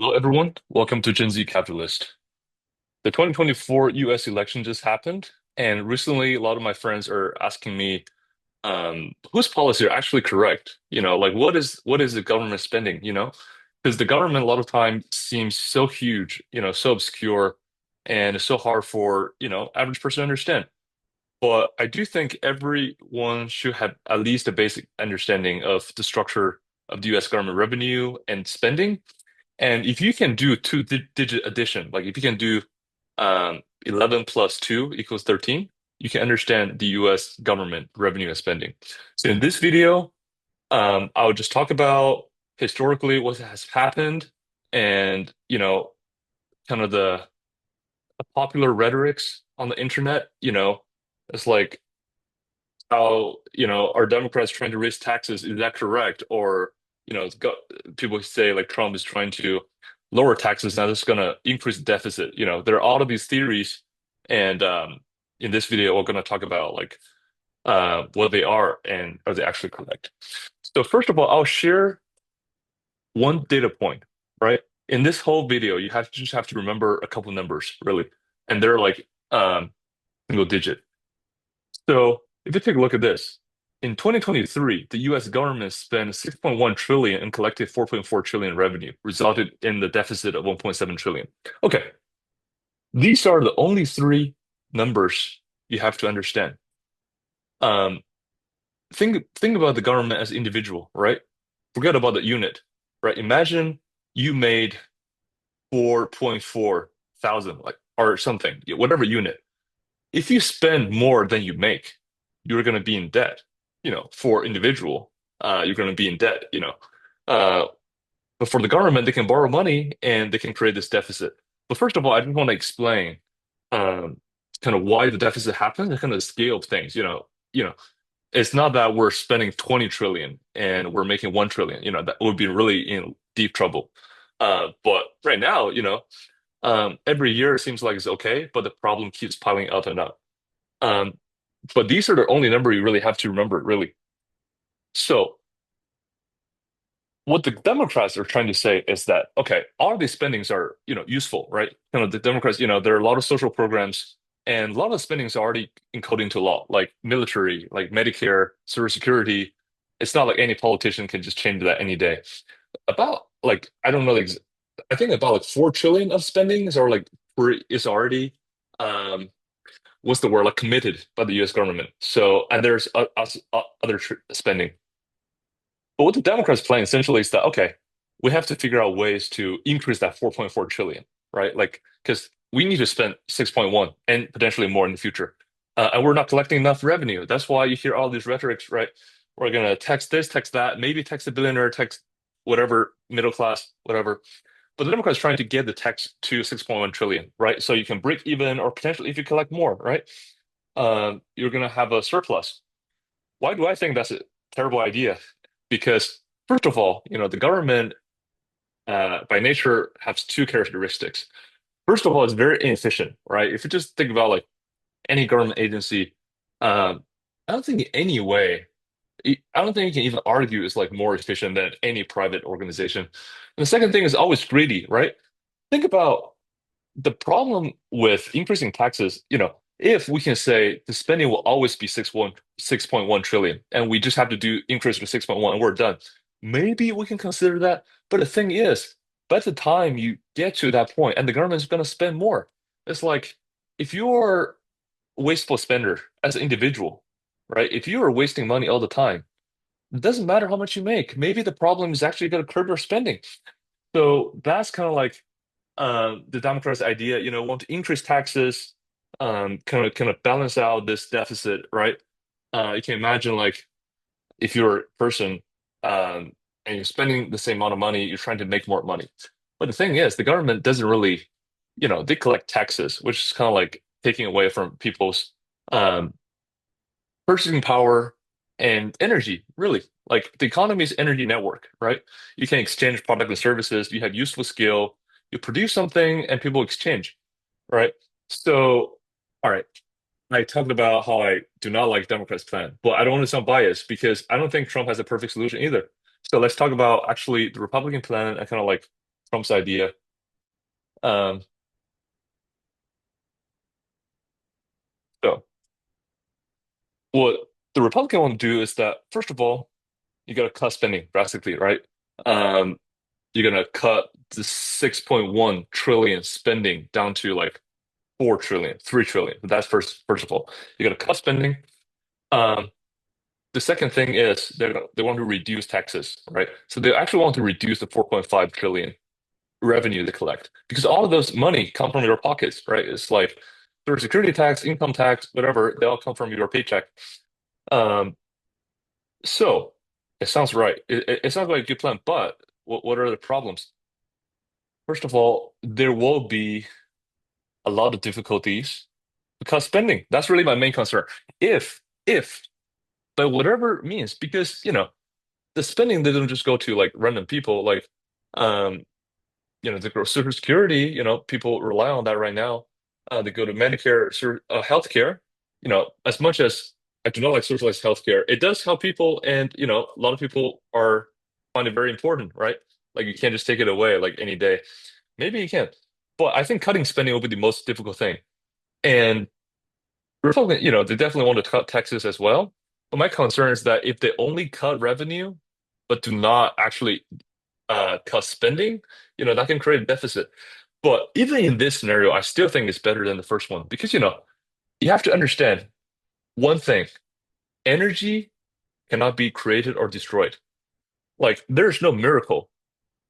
Hello, everyone. Welcome to Gen Z Capitalist. The 2024 US election just happened, and recently a lot of my friends are asking me, whose policies are actually correct? Like what is the government spending, Because the government a lot of time seems so huge, so obscure, and it's so hard for, average person to understand. But I do think everyone should have at least a basic understanding of the structure of the US government revenue and spending. And if you can do two digit addition, like if you can do 11 plus 2 equals 13, you can understand the US government revenue and spending. So in this video, I'll just talk about historically what has happened and, kind of the popular rhetorics on the internet, it's like how, are Democrats trying to raise taxes? Is that correct? Or, people say like Trump is trying to lower taxes, now this is going to increase the deficit. There are all of these theories. And in this video, we're going to talk about like what they are and are they actually correct. So first of all, I'll share one data point, right? In this whole video, just have to remember a couple numbers, really. And they're like single digit. So if you take a look at this, in 2023, the US government spent 6.1 trillion and collected 4.4 trillion revenue, resulted in the deficit of 1.7 trillion. Okay, these are the only three numbers you have to understand. Um, think about the government as individual, right? Forget about the unit, right? Imagine you made 4.4 thousand, like or something, whatever unit. If you spend more than you make, you're going to be in debt. For individual, you're going to be in debt. Uh, but for the government, they can borrow money and they can create this deficit. But first of all, I just want to explain um, kind of why the deficit happens and kind of the scale of things. It's not that we're spending 20 trillion and we're making 1 trillion. That would be really in deep trouble. But right now, every year it seems like it's okay, but the problem keeps piling up and up. Um, but these are the only number you really have to remember, really. So what the Democrats are trying to say is that, okay, all of these spendings are, useful, right? The Democrats, there are a lot of social programs and a lot of spendings are already encoded into law, like military, like Medicare, Social Security. It's not like any politician can just change that any day. About like, I don't know, like, I think about like 4 trillion of spendings are like, is already, um, what's the word, like committed by the US government. So, and there's other spending. But what the Democrats plan essentially is that, okay, we have to figure out ways to increase that 4.4 trillion, right? Like, because we need to spend 6.1 and potentially more in the future. And we're not collecting enough revenue. That's why you hear all these rhetorics, right? We're going to tax this, tax that, maybe tax the billionaire, tax whatever, middle class, whatever. But the Democrats trying to get the tax to 6.1 trillion, right? So you can break even or potentially if you collect more, right? You're going to have a surplus. Why do I think that's a terrible idea? Because first of all, the government by nature has two characteristics. First of all, it's very inefficient, right? If you just think about like any government agency, I don't think in any way, I don't think you can even argue it's like more efficient than any private organization. And the second thing is always greedy, right? Think about the problem with increasing taxes, if we can say the spending will always be 6.1 trillion, and we just have to do increase to 6.1 and we're done. Maybe we can consider that. But the thing is, by the time you get to that point and the government is going to spend more, it's like if you're a wasteful spender as an individual, right? If you are wasting money all the time, it doesn't matter how much you make. Maybe the problem is actually going to curb your spending. So that's kind of like the Democrats' idea, want to increase taxes, kind of balance out this deficit, right? You can imagine like if you're a person and you're spending the same amount of money, you're trying to make more money. But the thing is, the government doesn't really, they collect taxes, which is kind of like taking away from people's um, purchasing power and energy, really. Like the economy's energy network, right? You can exchange product and services, you have useful skill, you produce something and people exchange, right? So, all right, I talked about how I do not like Democrats' plan, but I don't want to sound biased because I don't think Trump has a perfect solution either. So let's talk about actually the Republican plan and kind of like Trump's idea. Um, so what the Republican want to do is that, first of all, you got to cut spending drastically, right? Um, you're gonna cut the 6.1 trillion spending down to like 4 trillion, 3 trillion. That's first of all. You gotta cut spending. Um, the second thing is they want to reduce taxes, right? So they actually want to reduce the 4.5 trillion revenue they collect because all of those money come from your pockets, right? It's like Social Security tax, income tax, whatever, they all come from your paycheck. Um, so it sounds right. It sounds like a good plan, but what are the problems? First of all, there will be a lot of difficulties because spending. That's really my main concern. If, by whatever means, because the spending doesn't just go to like random people, like um, the Social Security, people rely on that right now. They go to Medicare, healthcare. As much as I do not like socialized healthcare, it does help people, and a lot of people are find it very important, right? Like you can't just take it away like any day. Maybe you can, but I think cutting spending will be the most difficult thing. And Republican, they definitely want to cut taxes as well. But my concern is that if they only cut revenue, but do not actually cut spending, that can create a deficit. But even in this scenario, I still think it's better than the first one because, you have to understand one thing, energy cannot be created or destroyed. Like there's no miracle.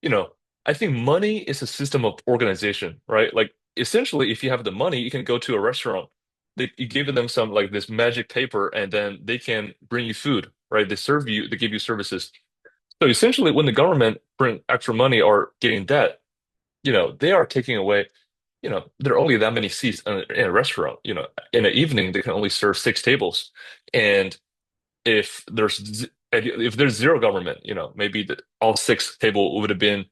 you know, I think money is a system of organization, right? Like essentially, if you have the money, you can go to a restaurant. You give them some like this magic paper, and then they can bring you food, right? They give you services. So essentially, when the government bring extra money or getting debt, they are taking away. There are only that many seats in a restaurant. In an evening, they can only serve 6 tables, and if there's zero government, maybe all 6 table would have been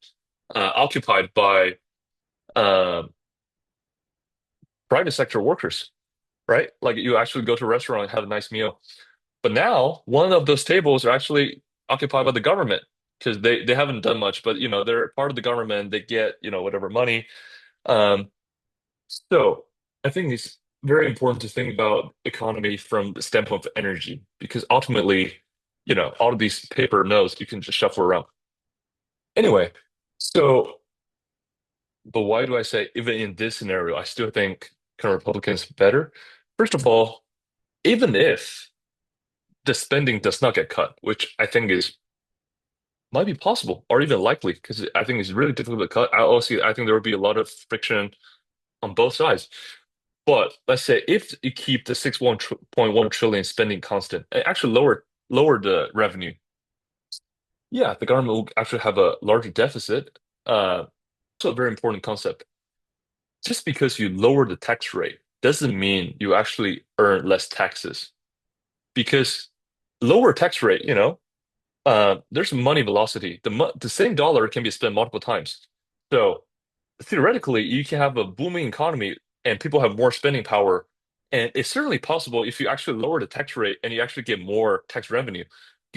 occupied by uh, private sector workers, right? Like you actually go to a restaurant and have a nice meal. But now one of those tables are actually occupied by the government because they haven't done much, but they're part of the government. They get whatever money. Um, so I think it's very important to think about economy from the standpoint of energy because ultimately, all of these paper notes you can just shuffle around. Anyway, so but why do I say even in this scenario, I still think kind of Republicans better? First of all, even if the spending does not get cut, which I think is might be possible or even likely, because I think it's really difficult to cut. I think there will be a lot of friction on both sides. But let's say if you keep the 6.1 trillion spending constant, and actually lower the revenue, yeah, the government will actually have a larger deficit. Also a very important concept. Just because you lower the tax rate doesn't mean you actually earn less taxes. Because lower tax rate, there's money velocity. The same dollar can be spent multiple times. So theoretically, you can have a booming economy and people have more spending power. And it's certainly possible if you actually lower the tax rate and you actually get more tax revenue.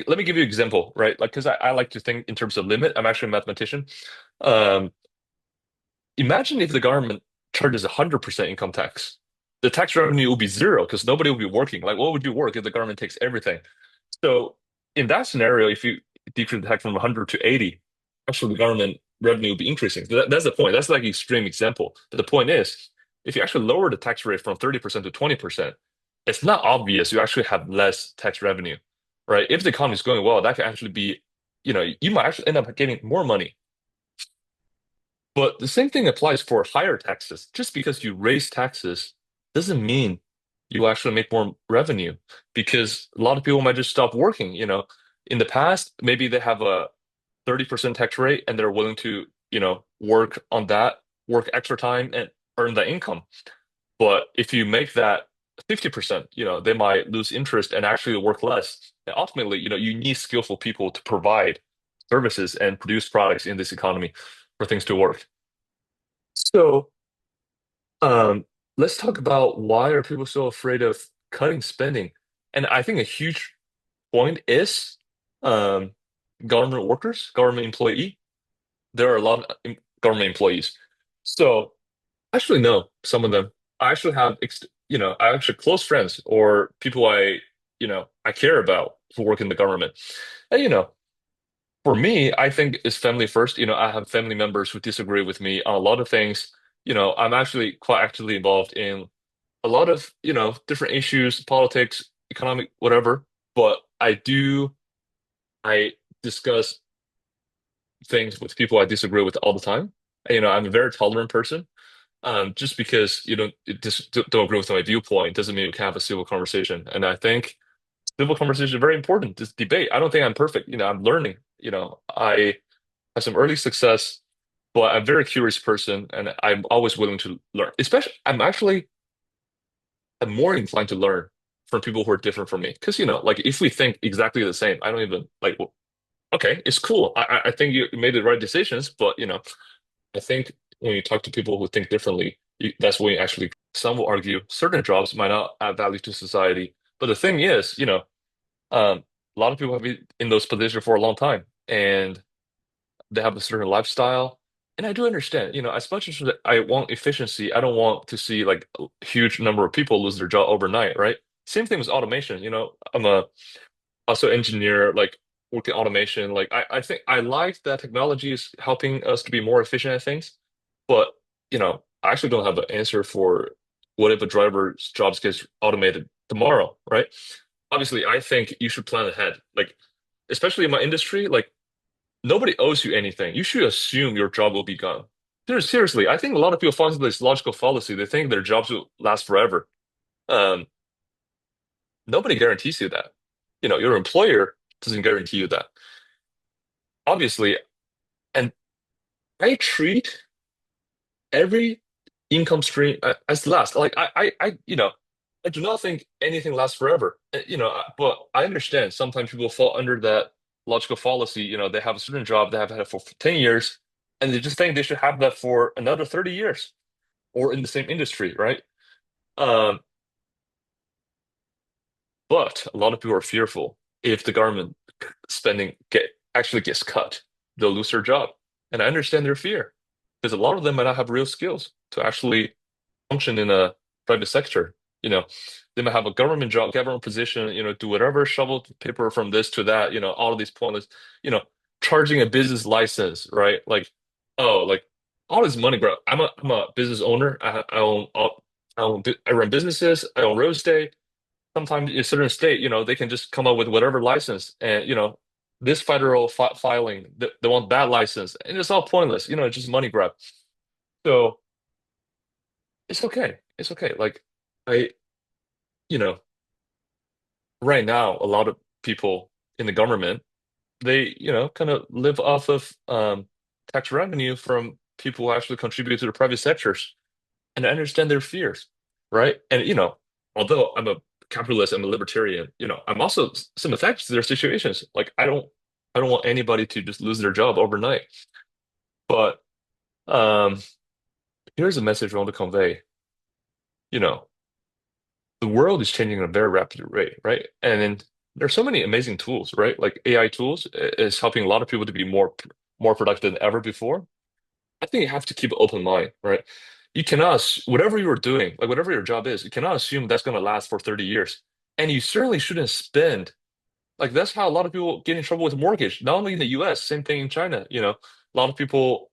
Let me give you an example, right? Like, because I like to think in terms of limit. I'm actually a mathematician. Um, Imagine if the government charges 100% income tax. The tax revenue will be zero because nobody will be working. Like, what would you work if the government takes everything? So, in that scenario, if you decrease the tax from 100 to 80, actually the government revenue will be increasing. So that's the point. That's like an extreme example. But the point is, if you actually lower the tax rate from 30% to 20%, it's not obvious you actually have less tax revenue, right? If the economy is going well, that can actually be, you might actually end up getting more money. But the same thing applies for higher taxes. Just because you raise taxes doesn't mean you actually make more revenue because a lot of people might just stop working. In the past, maybe they have a 30% tax rate and they're willing to, work on that, work extra time and earn the income. But if you make that 50%, they might lose interest and actually work less. And ultimately, you need skillful people to provide services and produce products in this economy for things to work. So, um, let's talk about why are people so afraid of cutting spending? And I think a huge point is um, government workers, government employee. There are a lot. government employees. So I actually know some of them. I actually have, I actually close friends or people I care about who work in the government. And, for me, I think it's family first. I have family members who disagree with me on a lot of things. I'm actually quite actively involved in a lot of, different issues, politics, economic, whatever. But I discuss things with people I disagree with all the time. I'm a very tolerant person. Just because you don't agree with my viewpoint doesn't mean you can have a civil conversation. And I think civil conversation is very important. This debate. I don't think I'm perfect. I'm learning. I have some early success, but I'm a very curious person, and I'm always willing to learn. Especially, I'm more inclined to learn from people who are different from me. Because like if we think exactly the same, I don't even like. Well, okay, it's cool. I think you made the right decisions, but I think when you talk to people who think differently, that's when you actually. Some will argue certain jobs might not add value to society, but the thing is, a lot of people have been in those positions for a long time, and they have a certain lifestyle. And I do understand, as much as I want efficiency, I don't want to see like a huge number of people lose their job overnight, right? Same thing with automation. I'm a also engineer, like working automation. Like I think I like that technology is helping us to be more efficient at things. But, I actually don't have an answer for what if a driver's jobs gets automated tomorrow, right? Obviously, I think you should plan ahead. Like, especially in my industry, like nobody owes you anything. You should assume your job will be gone. Seriously, I think a lot of people fall into this logical fallacy. They think their jobs will last forever. Um, Nobody guarantees you that. Your employer doesn't guarantee you that. Obviously, and I treat every income stream as last. Like I do not think anything lasts forever. But I understand sometimes people fall under that logical fallacy. They have a certain job they have had it for 10 years, and they just think they should have that for another 30 years or in the same industry, right? Um, but a lot of people are fearful if the government spending actually gets cut, they'll lose their job. And I understand their fear because a lot of them might not have real skills to actually function in a private sector. They might have a government job, government position, do whatever, shovel paper from this to that, all of these pointless, you know, charging a business license, right? Like, oh, like all this money, bro. I'm a business owner. I run businesses. I own real estate. Sometimes in a certain state, they can just come up with whatever license, and this federal filing, they want that license, and it's all pointless. It's just money grab. So it's okay. It's okay. Like I, you know, right now, a lot of people in the government, they, kind of live off of tax revenue from people who actually contribute to the private sectors. And I understand their fears, right? And, although I'm a capitalist, I'm a libertarian, I'm also sympathetic to their situations. Like I don't want anybody to just lose their job overnight. But um, here's a message I want to convey. You know, the world is changing at a very rapid rate, right? And then there's so many amazing tools, right? Like AI tools is helping a lot of people to be more productive than ever before. I think you have to keep an open mind, right? You cannot, whatever you're doing, like whatever your job is, you cannot assume that's going to last for 30 years. And you certainly shouldn't spend, like that's how a lot of people get in trouble with mortgage. Not only in the US, same thing in China, a lot of people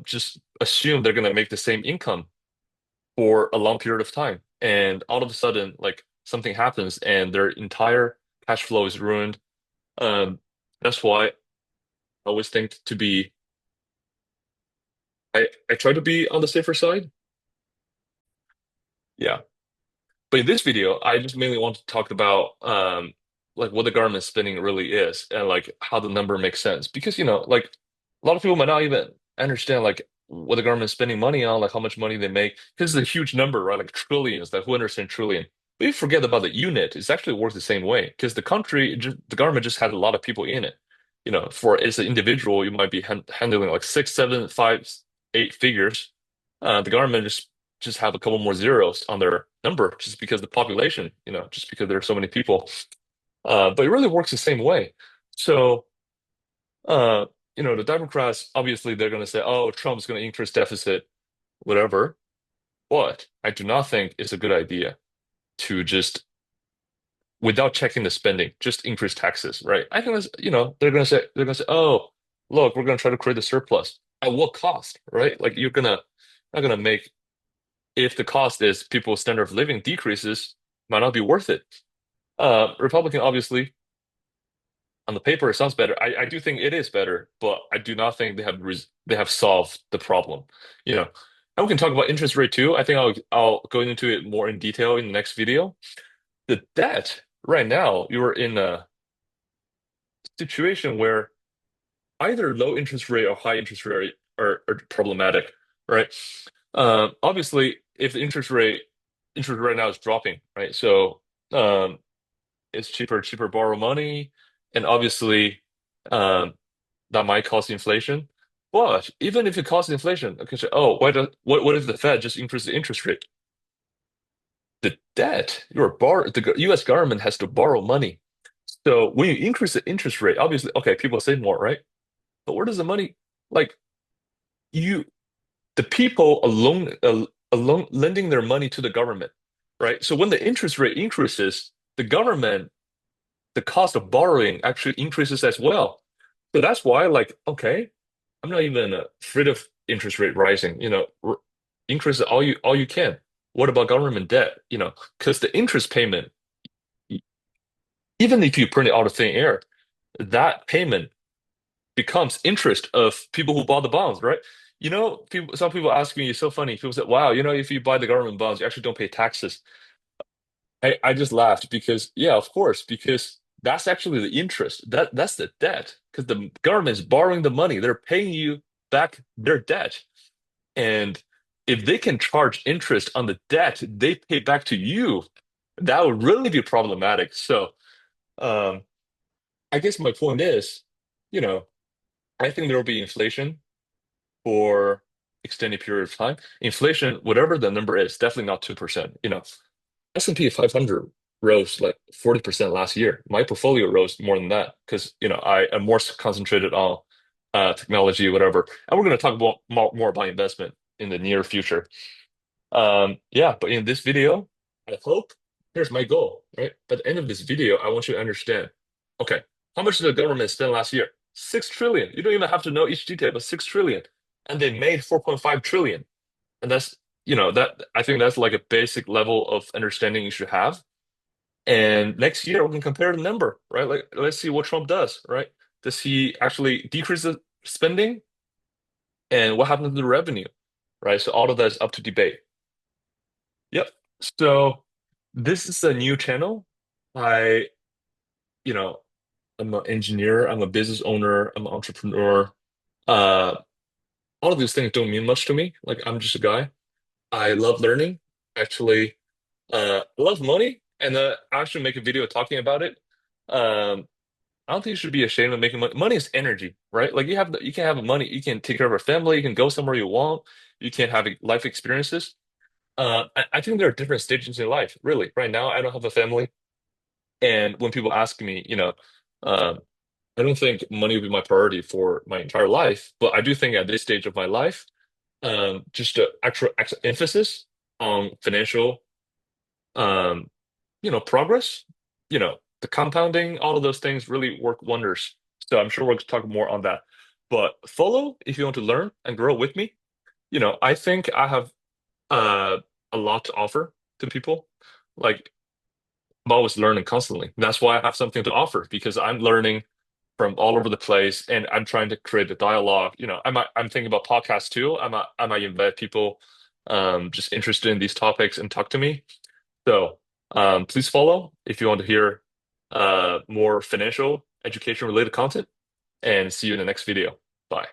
just assume they're going to make the same income for a long period of time. And all of a sudden, like something happens and their entire cash flow is ruined. Um, that's why I always think to be, I try to be on the safer side. Yeah. But in this video, I just mainly want to talk about like what the government spending really is and like how the number makes sense. Because like a lot of people might not even understand like what the government is spending money on, like how much money they make. Because it's a huge number, right? Like trillions, like who understands trillion? But you forget about the unit. It's actually works the same way. Because the government just has a lot of people in it. For as an individual, you might be handling like six, seven, five, eight figures. The government just have a couple more zeros on their number just because the population, just because there are so many people. But it really works the same way. So, the Democrats, obviously they're going to say, oh, Trump's going to increase deficit, whatever. But I do not think it's a good idea to just, without checking the spending, just increase taxes, right? I think that's, they're going to say, oh, look, we're going to try to create a surplus. At what cost, right? Like not going to make, if the cost is people's standard of living decreases, might not be worth it. Republican, obviously, on the paper, it sounds better. I do think it is better, but I do not think they have solved the problem. You know, and we can talk about interest rate too. I think I'll go into it more in detail in the next video. The debt right now, you're in a situation where either low interest rate or high interest rate are problematic, right? Obviously, if the interest right now is dropping, right? So it's cheaper to borrow money, and obviously. Um, that might cause inflation. But even if it causes inflation, okay, so, oh, what if the Fed just increase the interest rate? The debt, the US government has to borrow money. So when you increase the interest rate, obviously, okay, people save more, right? But where does the money, like you, the people alone lending their money to the government, right? So when the interest rate increases, the government, the cost of borrowing actually increases as well. So that's why, like, okay, I'm not even afraid of interest rate rising. Increase it all you can. What about government debt? Because the interest payment, e- even if you print it out of thin air, that payment becomes interest of people who bought the bonds, right? Some people ask me, it's so funny. People say, "Wow, if you buy the government bonds, you actually don't pay taxes." I just laughed because, yeah, of course, because that's actually the interest. That's the debt because the government is borrowing the money. They're paying you back their debt. And if they can charge interest on the debt they pay back to you, that would really be problematic. So, um, I guess my point is, you know, I think there will be inflation for extended period of time. Inflation, whatever the number is, definitely not 2%. S&P 500 rose like 40% last year. My portfolio rose more than that because, I am more concentrated on technology, whatever. And we're going to talk about more about investment in the near future. Yeah, but in this video, I hope here's my goal, right? By the end of this video, I want you to understand, okay, how much did the government spend last year? 6 trillion. You don't even have to know each detail, but 6 trillion. And they made 4.5 trillion. And that I think that's like a basic level of understanding you should have. And next year we can compare the number, right? Like let's see what Trump does, right? Does he actually decrease the spending? And what happens to the revenue? Right? So all of that is up to debate. Yep. So this is a new channel. I, you know, I'm an engineer, I'm a business owner, I'm an entrepreneur. Uh, all of these things don't mean much to me. Like I'm just a guy. I love learning. Actually, I love money, and I actually make a video talking about it. I don't think you should be ashamed of making money. Money is energy, right? Like you can have money, you can take care of a family, you can go somewhere you want, you can have life experiences. I think there are different stages in life, really. Right now, I don't have a family. And when people ask me, uh, I don't think money will be my priority for my entire life, but I do think at this stage of my life, just the actual emphasis on financial, um, progress, the compounding, all of those things really work wonders. So I'm sure we'll talk more on that. But follow if you want to learn and grow with me. I think I have uh, a lot to offer to people. Like I'm always learning constantly. That's why I have something to offer because I'm learning from all over the place and I'm trying to create a dialogue. I'm thinking about podcasts too. I might invite people just interested in these topics and talk to me. So please follow if you want to hear more financial education related content and see you in the next video. Bye.